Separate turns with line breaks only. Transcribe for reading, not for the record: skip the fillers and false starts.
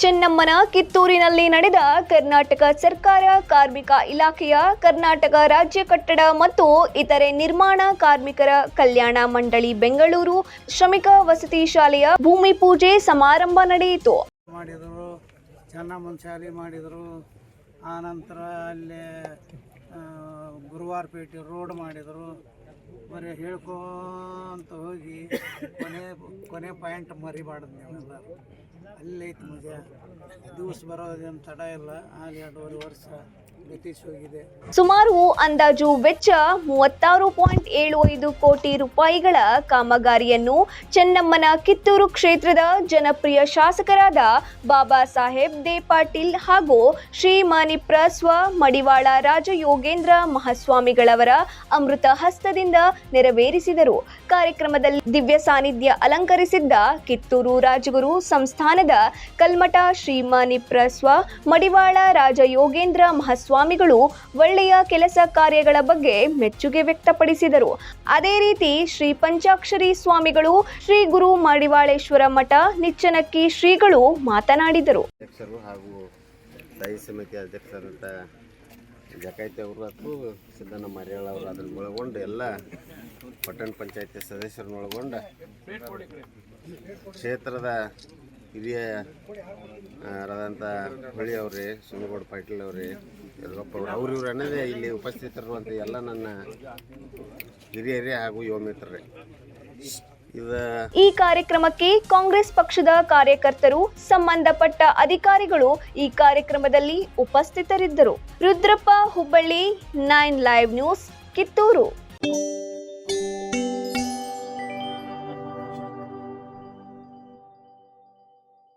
ಚೆನ್ನಮ್ಮನ ಕಿತ್ತೂರಿನಲ್ಲಿ ನಡೆದ ಕರ್ನಾಟಕ ಸರ್ಕಾರ ಕಾರ್ಮಿಕ ಇಲಾಖೆಯ ಕರ್ನಾಟಕ ರಾಜ್ಯ ಕಟ್ಟಡ ಮತ್ತು ಇತರೆ ನಿರ್ಮಾಣ ಕಾರ್ಮಿಕರ ಕಲ್ಯಾಣ ಮಂಡಳಿ ಬೆಂಗಳೂರು ಶ್ರಮಿಕ ವಸತಿ ಶಾಲೆಯ ಭೂಮಿ ಪೂಜೆ ಸಮಾರಂಭ ನಡೆಯಿತು.
ಚೆನ್ನಮ್ಮನ ಶಾಲೆ ಮಾಡಿದರು. ಆನಂತರ ಅಲ್ಲಿ ಗುರುವಾರಪೇಟೆ ರೋಡ್ ಮಾಡಿದರು. ಬರೀ ಹೇಳ್ಕೊಂತ ಹೋಗಿ ಕೊನೆ ಪಾಯಿಂಟ್ ಮರಿಬಾರ್ದು ನೀವೆಲ್ಲ. ಅಲ್ಲೈತಿ ಮಜಾ. ದಿವಸ ಬರೋದೇನು ತಡ ಇಲ್ಲ. 2.5 ವರ್ಷ ಬ್ರಿಟಿಷ್ ಹೋಗಿದೆ.
ಸುಮಾರು ಅಂದಾಜು ವೆಚ್ಚ 36.75 ಕೋಟಿ ರೂಪಾಯಿಗಳ ಕಾಮಗಾರಿಯನ್ನು ಚೆನ್ನಮ್ಮನ ಕಿತ್ತೂರು ಕ್ಷೇತ್ರದ ಜನಪ್ರಿಯ ಶಾಸಕರಾದ ಬಾಬಾ ಸಾಹೇಬ್ ದೇ ಪಾಟೀಲ್ ಹಾಗೂ ಶ್ರೀ ಮಾನಿಪ್ರ ಸ್ವ ಮಡಿವಾಳ ರಾಜಯೋಗೇಂದ್ರ ಮಹಾಸ್ವಾಮಿಗಳವರ ಅಮೃತ ಹಸ್ತದಿಂದ ನೆರವೇರಿಸಿದರು. ಕಾರ್ಯಕ್ರಮದಲ್ಲಿ ದಿವ್ಯ ಸಾನ್ನಿಧ್ಯ ಅಲಂಕರಿಸಿದ್ದ ಕಿತ್ತೂರು ರಾಜಗುರು ಸಂಸ್ಥಾನದ ಕಲ್ಮಠ ಶ್ರೀ ಮಾನಿಪ್ರ ಸ್ವ ಮಡಿವಾಳ ರಾಜಯೋಗೇಂದ್ರ ಮಹಾಸ್ವಾಮಿಗಳು ಒಳ್ಳೆಯ ಕೆಲಸ ಕಾರ್ಯಗಳ ಬಗ್ಗೆ ಮೆಚ್ಚುಗೆ ವ್ಯಕ್ತಪಡಿಸಿದರು. ಅದೇ ರೀತಿ ಶ್ರೀ ಪಂಚಾಕ್ಷರಿ ಸ್ವಾಮಿಗಳು, ಶ್ರೀ ಗುರು ಮಡಿವಾಳೇಶ್ವರ ಮಠ ನಿಚ್ಚನಕ್ಕಿ ಶ್ರೀಗಳು ಮಾತನಾಡಿದರು.
ಅಧ್ಯಕ್ಷರು ಹಾಗೂ ಸ್ಥಾಯಿ ಸಮಿತಿ ಅಧ್ಯಕ್ಷರಂತ ಜಕಾಯ್ತಿ ಅವರು ಮತ್ತು ಸಿದ್ದಣ್ಣ ಮರ್ಯಾಳ ಅವರು ಅದನ್ನು ಒಳಗೊಂಡು ಎಲ್ಲ ಪಟ್ಟಣ ಪಂಚಾಯತಿ ಸದಸ್ಯರನ್ನ ಒಳಗೊಂಡು ಕ್ಷೇತ್ರದ ಹಿರಿಯರಾದಂಥ ಹೊಳಿ ಅವರೇ, ಸುಮಗೌಡ ಪಾಟೀಲ್ ಅವರೇ, ಯಲ್ಲಪ್ಪ ಅವರು ಇವರು ಅನ್ನೋದೇ ಇಲ್ಲಿ ಉಪಸ್ಥಿತರಿರುವಂಥ ಎಲ್ಲ ನನ್ನ ಹಿರಿಯರೇ ಹಾಗೂ ಯುವ ಮಿತ್ರರೇ.
ಈ ಕಾರ್ಯಕ್ರಮಕ್ಕೆ ಕಾಂಗ್ರೆಸ್ ಪಕ್ಷದ ಕಾರ್ಯಕರ್ತರು, ಸಂಬಂಧಪಟ್ಟ ಅಧಿಕಾರಿಗಳು ಈ ಕಾರ್ಯಕ್ರಮದಲ್ಲಿ ಉಪಸ್ಥಿತರಿದ್ದರು. Rudrappa, Hubballi, 9 live news, Kittur.